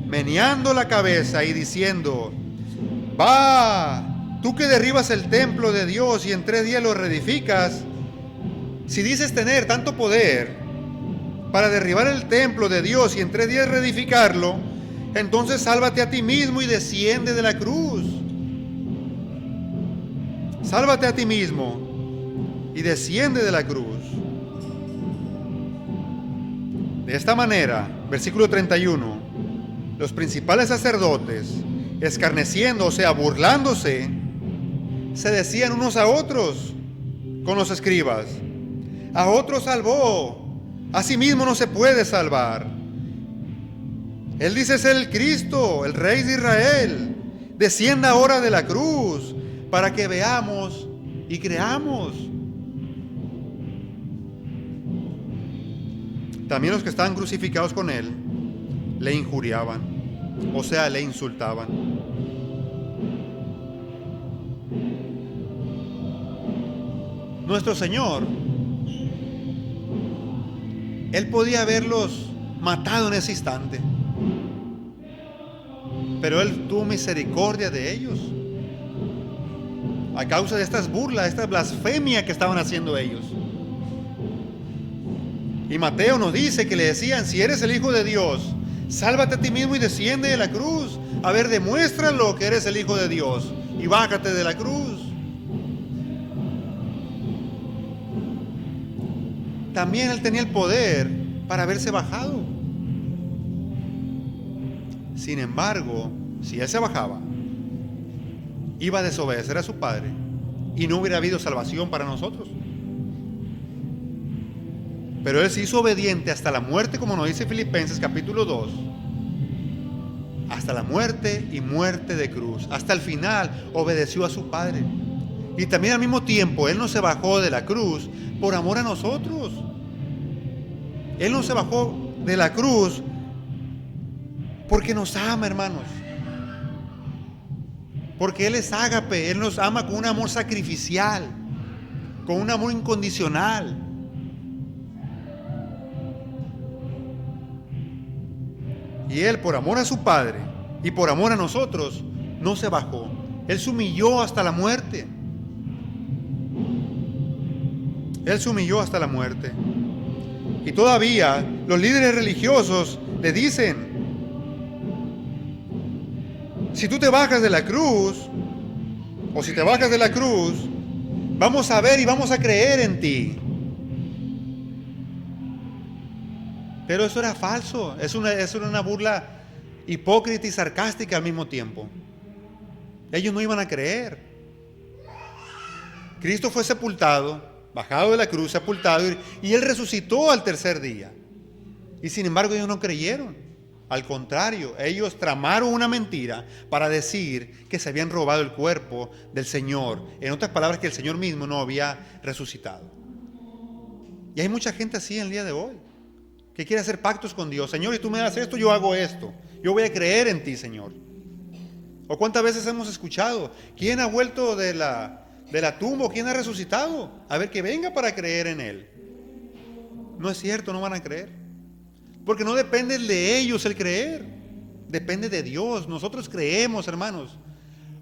meneando la cabeza y diciendo: Va, tú que derribas el templo de Dios y en 3 días lo reedificas, si dices tener tanto poder para derribar el templo de Dios y en 3 días reedificarlo, entonces sálvate a ti mismo y desciende de la cruz. Sálvate a ti mismo y desciende de la cruz. De esta manera, versículo 31, los principales sacerdotes, escarneciendo, o sea, burlándose, se decían unos a otros con los escribas: a otro salvó, a sí mismo no se puede salvar. Él dice ser el Cristo, el Rey de Israel. Descienda ahora de la cruz para que veamos y creamos. También los que estaban crucificados con él le injuriaban, o sea, le insultaban. Nuestro Señor, Él podía haberlos matado en ese instante, pero Él tuvo misericordia de ellos a causa de estas burlas, esta blasfemia que estaban haciendo ellos. Y Mateo nos dice que le decían: si eres el Hijo de Dios, sálvate a ti mismo y desciende de la cruz. A ver, demuéstralo que eres el Hijo de Dios y bájate de la cruz. También Él tenía el poder para haberse bajado. Sin embargo, si Él se bajaba, iba a desobedecer a su Padre y no hubiera habido salvación para nosotros. Pero Él se hizo obediente hasta la muerte, como nos dice Filipenses capítulo 2. Hasta la muerte y muerte de cruz. Hasta el final obedeció a su Padre. Y también al mismo tiempo Él no se bajó de la cruz por amor a nosotros. Él no se bajó de la cruz porque nos ama, hermanos. Porque Él es ágape. Él nos ama con un amor sacrificial, con un amor incondicional. Y Él, por amor a su Padre y por amor a nosotros, no se bajó. Él se humilló hasta la muerte. Él se humilló hasta la muerte. Y todavía los líderes religiosos le dicen: si tú te bajas de la cruz, o si te bajas de la cruz, vamos a ver y vamos a creer en ti. Pero eso era falso. Eso era una burla hipócrita y sarcástica al mismo tiempo. Ellos no iban a creer. Cristo fue sepultado, bajado de la cruz, sepultado, y Él resucitó al tercer día. Y sin embargo ellos no creyeron. Al contrario, ellos tramaron una mentira para decir que se habían robado el cuerpo del Señor. En otras palabras, que el Señor mismo no había resucitado. Y hay mucha gente así en el día de hoy, que quiere hacer pactos con Dios. Señor, y tú me das esto, yo hago esto. Yo voy a creer en ti, Señor. ¿O cuántas veces hemos escuchado? ¿Quién ha vuelto de la tumba? ¿Quién ha resucitado? A ver, que venga para creer en Él. No es cierto, no van a creer. Porque no depende de ellos el creer. Depende de Dios. Nosotros creemos, hermanos,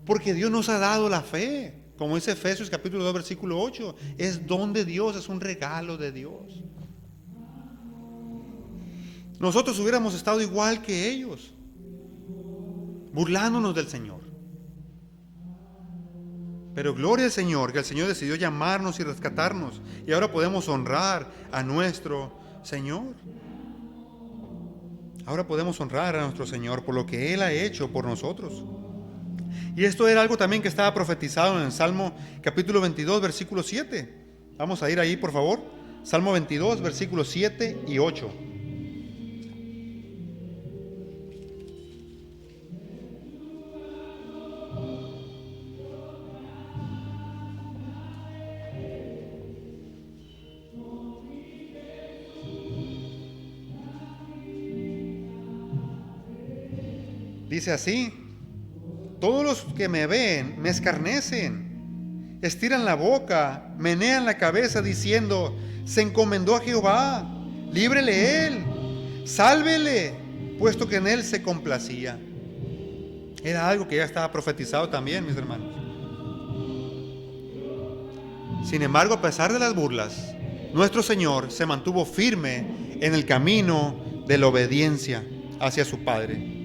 porque Dios nos ha dado la fe. Como dice Efesios capítulo 2, versículo 8. Es don de Dios, es un regalo de Dios. Nosotros hubiéramos estado igual que ellos, burlándonos del Señor. Pero gloria al Señor, que el Señor decidió llamarnos y rescatarnos. Y ahora podemos honrar a nuestro Señor. Ahora podemos honrar a nuestro Señor por lo que Él ha hecho por nosotros. Y esto era algo también que estaba profetizado en el Salmo capítulo 22, versículo 7. Vamos a ir ahí, por favor. Salmo 22, versículos 7 y 8. Dice así: todos los que me ven me escarnecen, estiran la boca, menean la cabeza diciendo: se encomendó a Jehová, líbrele Él, sálvele, puesto que en Él se complacía. Era algo que ya estaba profetizado también, mis hermanos. Sin embargo, a pesar de las burlas, nuestro Señor se mantuvo firme en el camino de la obediencia hacia su Padre.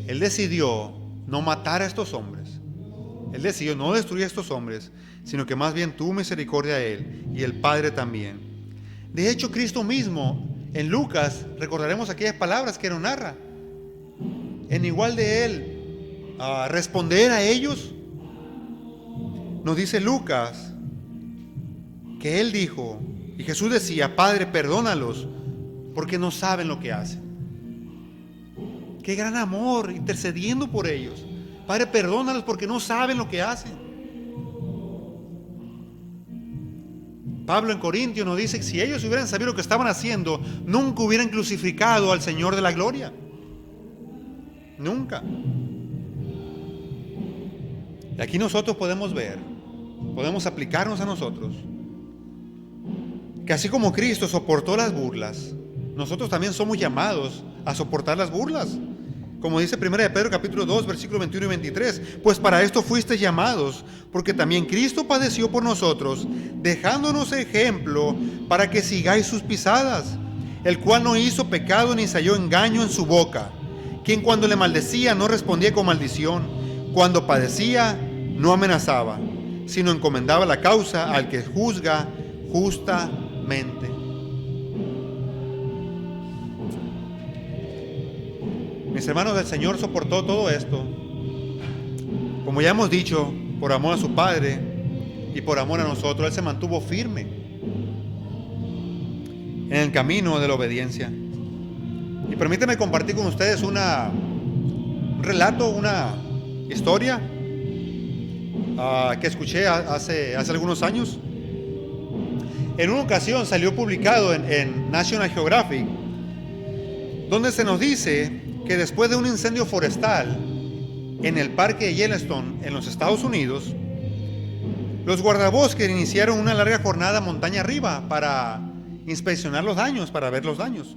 Él decidió no matar a estos hombres. Él decidió no destruir a estos hombres, sino que más bien tuvo misericordia a Él y el Padre también. De hecho, Cristo mismo, en Lucas, recordaremos aquellas palabras que nos narra. En igual de Él responder a ellos, nos dice Lucas que Él dijo, y Jesús decía: Padre, perdónalos, porque no saben lo que hacen. Qué gran amor, intercediendo por ellos. Padre, perdónalos porque no saben lo que hacen. Pablo en Corintios nos dice que si ellos hubieran sabido lo que estaban haciendo, nunca hubieran crucificado al Señor de la gloria. Nunca. Y aquí nosotros podemos ver, podemos aplicarnos a nosotros, que así como Cristo soportó las burlas, nosotros también somos llamados a soportar las burlas. Como dice 1 de Pedro capítulo 2, versículos 21 y 23, pues para esto fuisteis llamados, porque también Cristo padeció por nosotros, dejándonos ejemplo para que sigáis sus pisadas, el cual no hizo pecado ni halló engaño en su boca, quien cuando le maldecía no respondía con maldición, cuando padecía no amenazaba, sino encomendaba la causa al que juzga justamente. Mis hermanos, el Señor soportó todo esto, como ya hemos dicho, por amor a su Padre y por amor a nosotros. Él se mantuvo firme en el camino de la obediencia. Y permíteme compartir con ustedes un relato, una historia que escuché hace algunos años. En una ocasión salió publicado en National Geographic, donde se nos dice que después de un incendio forestal en el parque de Yellowstone, en los Estados Unidos, los guardabosques iniciaron una larga jornada montaña arriba para inspeccionar los daños, para ver los daños.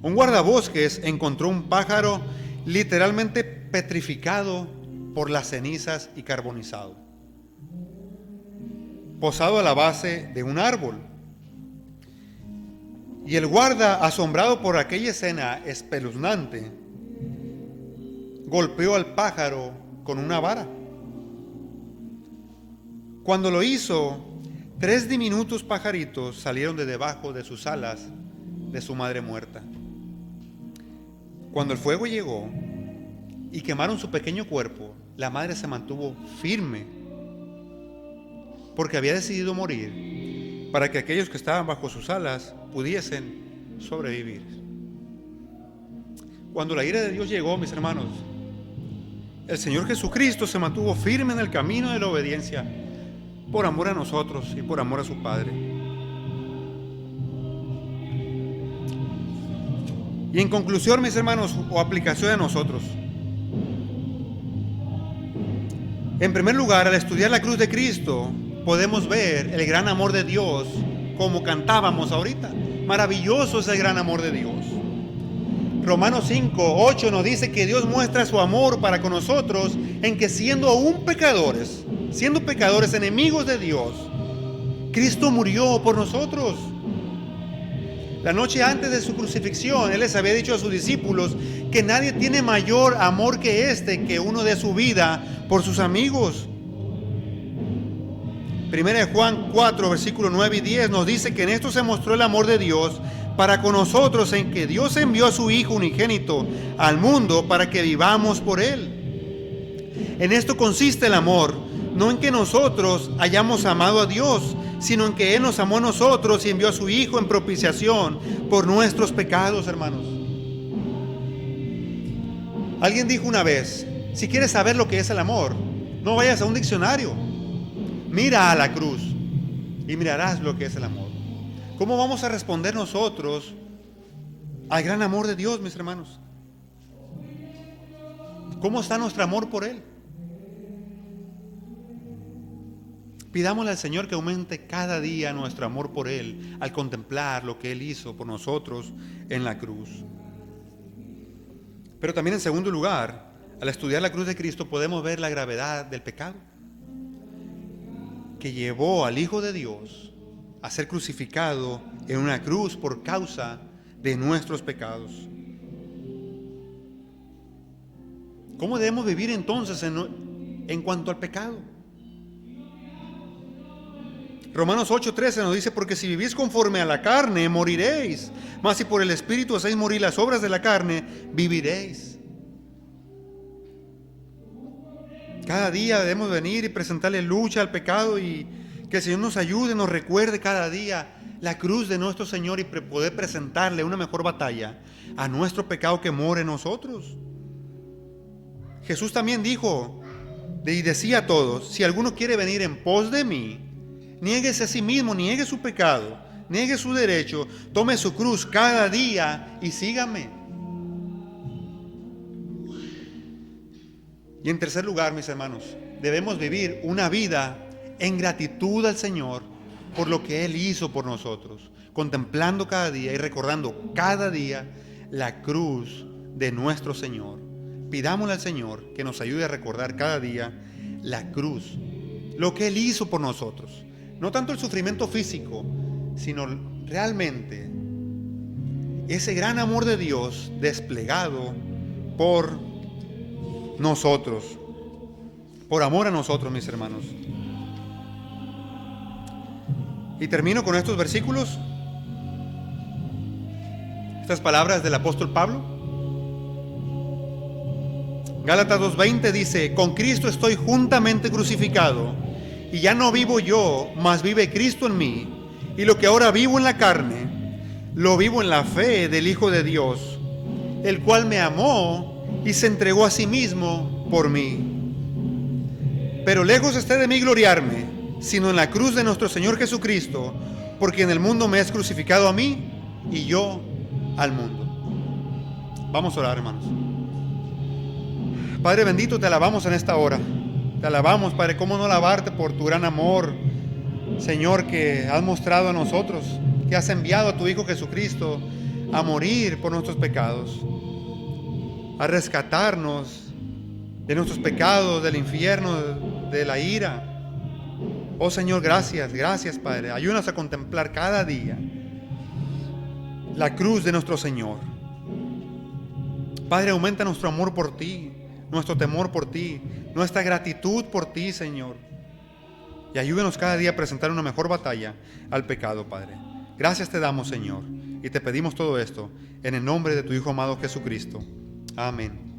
Un guardabosques encontró un pájaro literalmente petrificado por las cenizas y carbonizado, posado a la base de un árbol. Y el guarda, asombrado por aquella escena espeluznante, golpeó al pájaro con una vara. Cuando lo hizo, 3 diminutos pajaritos salieron de debajo de sus alas de su madre muerta. Cuando el fuego llegó, y quemaron su pequeño cuerpo, la madre se mantuvo firme porque había decidido morir para que aquellos que estaban bajo sus alas pudiesen sobrevivir. Cuando la ira de Dios llegó, mis hermanos, el Señor Jesucristo se mantuvo firme en el camino de la obediencia por amor a nosotros y por amor a su Padre. Y en conclusión, mis hermanos, o aplicación a nosotros. En primer lugar, al estudiar la cruz de Cristo, podemos ver el gran amor de Dios, como cantábamos ahorita. Maravilloso es el gran amor de Dios. Romanos 5:8 nos dice que Dios muestra su amor para con nosotros en que siendo aún pecadores, enemigos de Dios, Cristo murió por nosotros. La noche antes de su crucifixión, Él les había dicho a sus discípulos que nadie tiene mayor amor que este, que uno dé su vida por sus amigos. 1 Juan 4, versículos 9 y 10 nos dice que en esto se mostró el amor de Dios para con nosotros, en que Dios envió a su Hijo unigénito al mundo para que vivamos por Él. En esto consiste el amor, no en que nosotros hayamos amado a Dios, sino en que Él nos amó a nosotros y envió a su Hijo en propiciación por nuestros pecados, hermanos. Alguien dijo una vez, si quieres saber lo que es el amor, no vayas a un diccionario, mira a la cruz y mirarás lo que es el amor. ¿Cómo vamos a responder nosotros al gran amor de Dios, mis hermanos? ¿Cómo está nuestro amor por Él? Pidámosle al Señor que aumente cada día nuestro amor por Él al contemplar lo que Él hizo por nosotros en la cruz. Pero también en segundo lugar, al estudiar la cruz de Cristo podemos ver la gravedad del pecado que llevó al Hijo de Dios a ser crucificado en una cruz por causa de nuestros pecados. ¿Cómo debemos vivir entonces en cuanto al pecado? Romanos 8:13 nos dice, porque si vivís conforme a la carne, moriréis, mas si por el Espíritu hacéis morir las obras de la carne, viviréis. Cada día debemos venir y presentarle lucha al pecado y que el Señor nos ayude, nos recuerde cada día la cruz de nuestro Señor y poder presentarle una mejor batalla a nuestro pecado que mora en nosotros. Jesús también dijo y decía a todos, si alguno quiere venir en pos de mí, niéguese a sí mismo, niegue su pecado, niegue su derecho, tome su cruz cada día y sígame. Y en tercer lugar, mis hermanos, debemos vivir una vida en gratitud al Señor por lo que Él hizo por nosotros, contemplando cada día y recordando cada día la cruz de nuestro Señor. Pidámosle al Señor que nos ayude a recordar cada día la cruz, lo que Él hizo por nosotros. No tanto el sufrimiento físico, sino realmente ese gran amor de Dios desplegado por nosotros, por amor a nosotros, mis hermanos. Y termino con estos versículos, estas palabras del apóstol Pablo. Gálatas 2:20 dice, con Cristo estoy juntamente crucificado, y ya no vivo yo, mas vive Cristo en mí, y lo que ahora vivo en la carne, lo vivo en la fe del Hijo de Dios, el cual me amó y se entregó a sí mismo por mí. Pero lejos esté de mí gloriarme, sino en la cruz de nuestro Señor Jesucristo, porque en el mundo me es crucificado a mí y yo al mundo. Vamos a orar, hermanos. Padre bendito, te alabamos en esta hora. Te alabamos, Padre, cómo no alabarte por tu gran amor, Señor, que has mostrado a nosotros, que has enviado a tu Hijo Jesucristo a morir por nuestros pecados, a rescatarnos de nuestros pecados, del infierno, de la ira. Oh Señor, gracias, gracias, Padre. Ayúdanos a contemplar cada día la cruz de nuestro Señor. Padre, aumenta nuestro amor por ti, nuestro temor por ti, nuestra gratitud por ti, Señor. Y ayúdanos cada día a presentar una mejor batalla al pecado, Padre. Gracias te damos, Señor, y te pedimos todo esto en el nombre de tu Hijo amado Jesucristo. Amén.